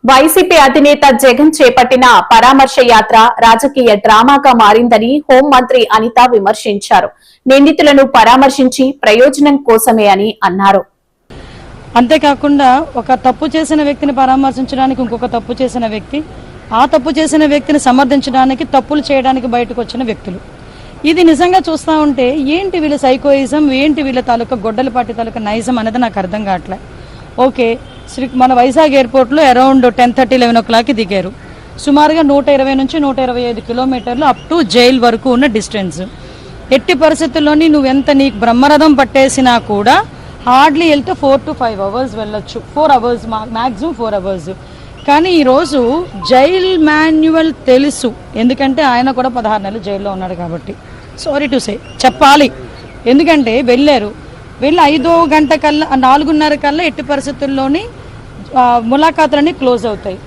YCP అధినేత జగన్ చేపట్టిన పరామర్శ యాత్ర రాజకీయ డ్రామాగా మారిందని హోంమంత్రి అనిత విమర్శించారు. నిందితులను పరామర్శించి ప్రయోజనం కోసమే అని అన్నారు. అంతేకాకుండా ఒక తప్పు చేసిన వ్యక్తిని పరామర్శించడానికి ఇంకొక తప్పు చేసిన వ్యక్తి, ఆ తప్పు చేసిన వ్యక్తిని సమర్థించడానికి తప్పులు చేయడానికి బయటకు వచ్చిన వ్యక్తులు. ఇది నిజంగా చూస్తూ ఉంటే ఏంటి వీళ్ళ సైకోయిజం, ఏంటి వీళ్ళ తాలూకా గొడ్డల పార్టీ తాలూకా నైజం అనేది నాకు అర్థం కావట్లే. ఓకే, మన వైజాగ్ ఎయిర్పోర్ట్లో అరౌండ్ 10:30, 11 o'clock దిగారు. సుమారుగా 120 నుంచి 125 కిలోమీటర్లు అప్ టు జైల్ వరకు ఉన్న డిస్టెన్స్. ఎట్టి పరిస్థితుల్లోని నువ్వెంత నీకు బ్రహ్మరథం పట్టేసినా కూడా హార్డ్లీ వెళ్తే 4 to 5 hours వెళ్ళొచ్చు. 4 hours మ్యాక్సిమం 4 hours. కానీ ఈరోజు జైల్ మాన్యువల్ తెలుసు, ఎందుకంటే ఆయన కూడా 16 నెలలు జైల్లో ఉన్నాడు కాబట్టి. సారీ టు సే చెప్పాలి, ఎందుకంటే వెళ్ళి 5 గంట కల్లా 4:30 కల్లా ఎట్టి పరిస్థితుల్లోని ములాఖాతులన్నీ క్లోజ్ అవుతాయి.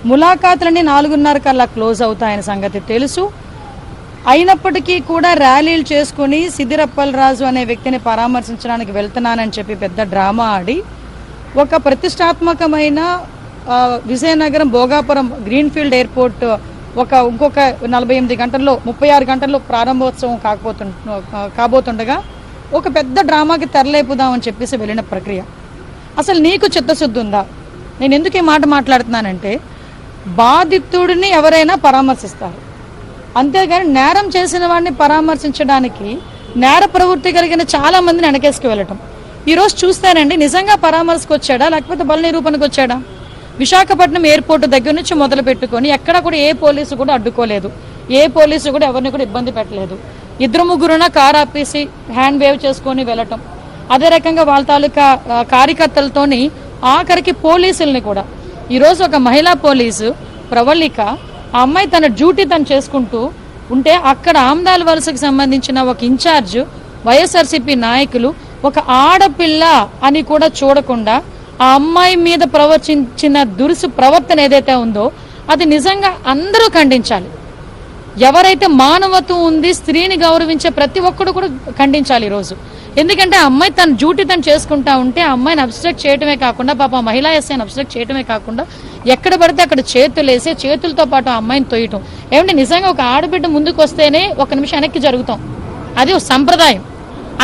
ములాఖాతులన్నీ 4:30 కల్లా క్లోజ్ అవుతాయని సంగతి తెలుసు. అయినప్పటికీ కూడా ర్యాలీలు చేసుకుని సిద్దిరప్పలరాజు అనే వ్యక్తిని పరామర్శించడానికి వెళ్తున్నానని చెప్పి పెద్ద డ్రామా ఆడి ఒక ప్రతిష్టాత్మకమైన విజయనగరం భోగాపురం గ్రీన్ఫీల్డ్ ఎయిర్పోర్ట్ ఇంకొక 48 గంటల్లో 36 గంటల్లో ప్రారంభోత్సవం కాబోతుండగా ఒక పెద్ద డ్రామాకి తెరలేపుదామని చెప్పేసి వెళ్ళిన ప్రక్రియ. అసలు నీకు చిత్తశుద్ధి ఉందా? నేను ఎందుకు ఈ మాట మాట్లాడుతున్నానంటే, బాధితుడిని ఎవరైనా పరామర్శిస్తారు, అంతేగాని నేరం చేసిన వాడిని పరామర్శించడానికి నేర ప్రవృత్తి కలిగిన చాలా మందిని వెనకేసుకు వెళ్ళటం. ఈరోజు చూస్తానండి, నిజంగా పరామర్శకు వచ్చాడా లేకపోతే బల నిరూపణకు వచ్చాడా? విశాఖపట్నం ఎయిర్పోర్ట్ దగ్గర నుంచి మొదలు పెట్టుకొని ఎక్కడ కూడా ఏ పోలీసు కూడా అడ్డుకోలేదు, ఏ పోలీసు కూడా ఎవరిని కూడా ఇబ్బంది పెట్టలేదు. 2-3 కార్ ఆపేసి హ్యాండ్ వేవ్ చేసుకొని వెళ్ళటం. అదే రకంగా వాళ్ళ తాలూకా కార్యకర్తలతోని ఆఖరికి పోలీసుల్ని కూడా. ఈరోజు ఒక మహిళా పోలీసు ప్రవళిక, ఆ అమ్మాయి తన డ్యూటీ తను చేసుకుంటూ ఉంటే అక్కడ ఆమ్దాల వలసకు సంబంధించిన ఒక ఇన్ఛార్జ్ వైఎస్ఆర్సీపీ నాయకులు ఒక ఆడపిల్ల అని కూడా చూడకుండా ఆ అమ్మాయి మీద ప్రవర్తించిన దురుసు ప్రవర్తన ఏదైతే ఉందో అది నిజంగా అందరూ ఖండించాలి. ఎవరైతే మానవత్వం ఉంది, స్త్రీని గౌరవించే ప్రతి ఒక్కడు కూడా ఖండించాలి ఈరోజు. ఎందుకంటే ఆ అమ్మాయి తన డ్యూటీ తను చేసుకుంటా ఉంటే ఆ అమ్మాయిని అబ్స్ట్రాక్ట్ చేయటమే కాకుండా, పాప మహిళా ఎస్ఐని అబ్స్ట్రాక్ట్ చేయటమే కాకుండా ఎక్కడ పడితే అక్కడ చేతులేసి చేతులతో పాటు ఆ అమ్మాయిని తొయ్యటం. ఏమంటే నిజంగా ఒక ఆడబిడ్డ ముందుకు వస్తేనే 1 నిమిషం వెనక్కి జరుగుతాం, అది ఒక సంప్రదాయం,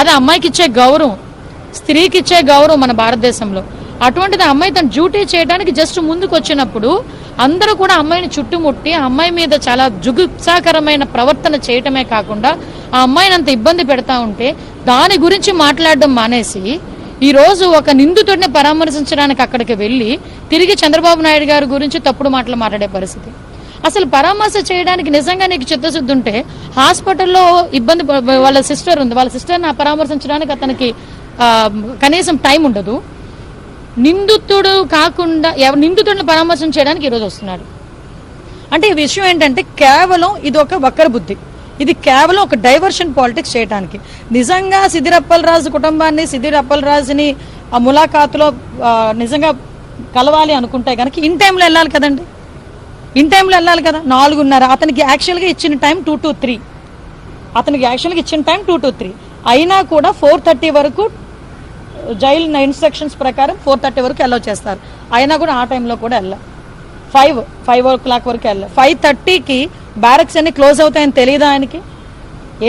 అది అమ్మాయికి ఇచ్చే గౌరవం, స్త్రీకి ఇచ్చే గౌరవం మన భారతదేశంలో. అటువంటిది అమ్మాయి తన డ్యూటీ చేయడానికి జస్ట్ ముందుకు వచ్చినప్పుడు అందరూ కూడా అమ్మాయిని చుట్టుముట్టి ఆ అమ్మాయి మీద చాలా జుగుప్సాకరమైన ప్రవర్తన చేయటమే కాకుండా ఆ అమ్మాయిని అంత ఇబ్బంది పెడతా ఉంటే దాని గురించి మాట్లాడడం మానేసి ఈరోజు ఒక నిందితుడిని పరామర్శించడానికి అక్కడికి వెళ్ళి తిరిగి చంద్రబాబు నాయుడు గారి గురించి తప్పుడు మాటలు మాట్లాడే పరిస్థితి. అసలు పరామర్శ చేయడానికి నిజంగా నీకు చిత్తశుద్ధి ఉంటే హాస్పిటల్లో ఇబ్బంది, వాళ్ళ సిస్టర్ ఉంది, వాళ్ళ సిస్టర్ని పరామర్శించడానికి అతనికి కనీసం టైం ఉండదు. నిందితుడు కాకుండా నిందితుడిని పరామర్శం చేయడానికి ఈరోజు వస్తున్నాడు. అంటే ఈ విషయం ఏంటంటే కేవలం ఇది ఒక వక్ర బుద్ధి, ఇది కేవలం ఒక డైవర్షన్ పాలిటిక్స్ చేయడానికి. నిజంగా సిద్దిరప్పలరాజు కుటుంబాన్ని, సిద్దిరప్పలరాజుని ఆ ములాఖాతులో నిజంగా కలవాలి అనుకుంటే కనుక ఇన్ టైంలో వెళ్ళాలి కదండి, ఇన్ టైంలో వెళ్ళాలి కదా. 4:30 అతనికి యాక్చువల్గా ఇచ్చిన టైం 2 to 3, అతనికి యాక్చువల్గా ఇచ్చిన టైం 2 to 3 అయినా కూడా 4:30 వరకు జైలు ఇన్స్ట్రక్షన్స్ ప్రకారం 4:30 వరకు అలౌ చేస్తారు. అయినా కూడా ఆ టైంలో కూడా వెళ్ళా. 5 o'clock వరకు వెళ్ళా. 5:30కి బ్యారక్స్ అన్ని క్లోజ్ అవుతాయని తెలియదా ఆయనకి?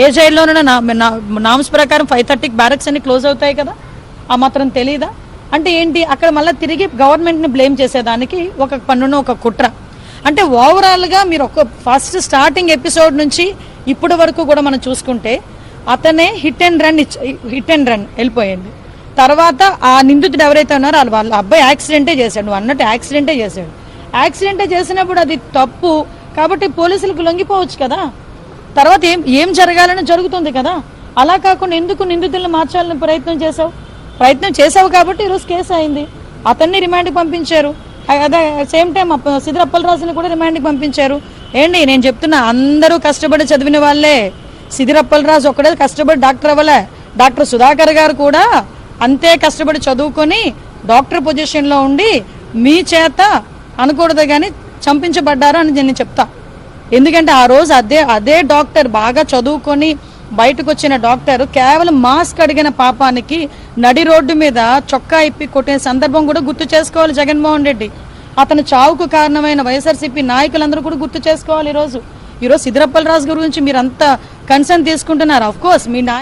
ఏ జైల్లోనైనా నామ్స్ ప్రకారం 5:30కి బ్యారక్స్ అన్ని క్లోజ్ అవుతాయి కదా, ఆ మాత్రం తెలియదా? అంటే ఏంటి, అక్కడ మళ్ళీ తిరిగి గవర్నమెంట్ని బ్లేమ్ చేసేదానికి ఒక పన్నున ఒక కుట్ర. అంటే ఓవరాల్గా మీరు ఒక ఫస్ట్ స్టార్టింగ్ ఎపిసోడ్ నుంచి ఇప్పటి వరకు కూడా మనం చూసుకుంటే అతనే హిట్ అండ్ రన్ వెళ్ళిపోయింది. తర్వాత ఆ నిందితుడు ఎవరైతే ఉన్నారో వాళ్ళ అబ్బాయి యాక్సిడెంటే చేశాడు, నువ్వు అన్నట్టు యాక్సిడెంటే చేసినప్పుడు అది తప్పు కాబట్టి పోలీసులకు లొంగిపోవచ్చు కదా. తర్వాత ఏం జరగాలని జరుగుతుంది కదా. అలా కాకుండా ఎందుకు నిందితులను మార్చాలని ప్రయత్నం చేసావు కాబట్టి ఈరోజు కేసు అయింది. అతన్ని రిమాండ్కి పంపించారు. అదే సేమ్ టైం సిద్దిరప్పలరాజుని కూడా రిమాండ్కి పంపించారు. ఏంటి నేను చెప్తున్నా, అందరూ కష్టపడి చదివిన వాళ్ళే. సిద్దిరప్పలరాజు ఒక్కడే కష్టపడి డాక్టర్ అవ్వలే, డాక్టర్ సుధాకర్ గారు కూడా అంతే కష్టపడి చదువుకొని డాక్టర్ పొజిషన్లో ఉండి మీ చేత అనకూడదు కానీ చంపించబడ్డారు అని నేను చెప్తా. ఎందుకంటే ఆ రోజు అదే డాక్టర్ బాగా చదువుకొని బయటకు వచ్చిన డాక్టర్ కేవలం మాస్క్ అడిగిన పాపానికి నడి రోడ్డు మీద చొక్కా ఇప్పి కొట్టిన సందర్భం కూడా గుర్తు చేసుకోవాలి జగన్మోహన్ రెడ్డి. అతని చావుకు కారణమైన వైఎస్ఆర్సీపీ నాయకులందరూ కూడా గుర్తు చేసుకోవాలి. ఈరోజు సిద్దిరప్పల రాజు గురించి మీరు అంత కన్సర్న్ తీసుకుంటున్నారు. Of course me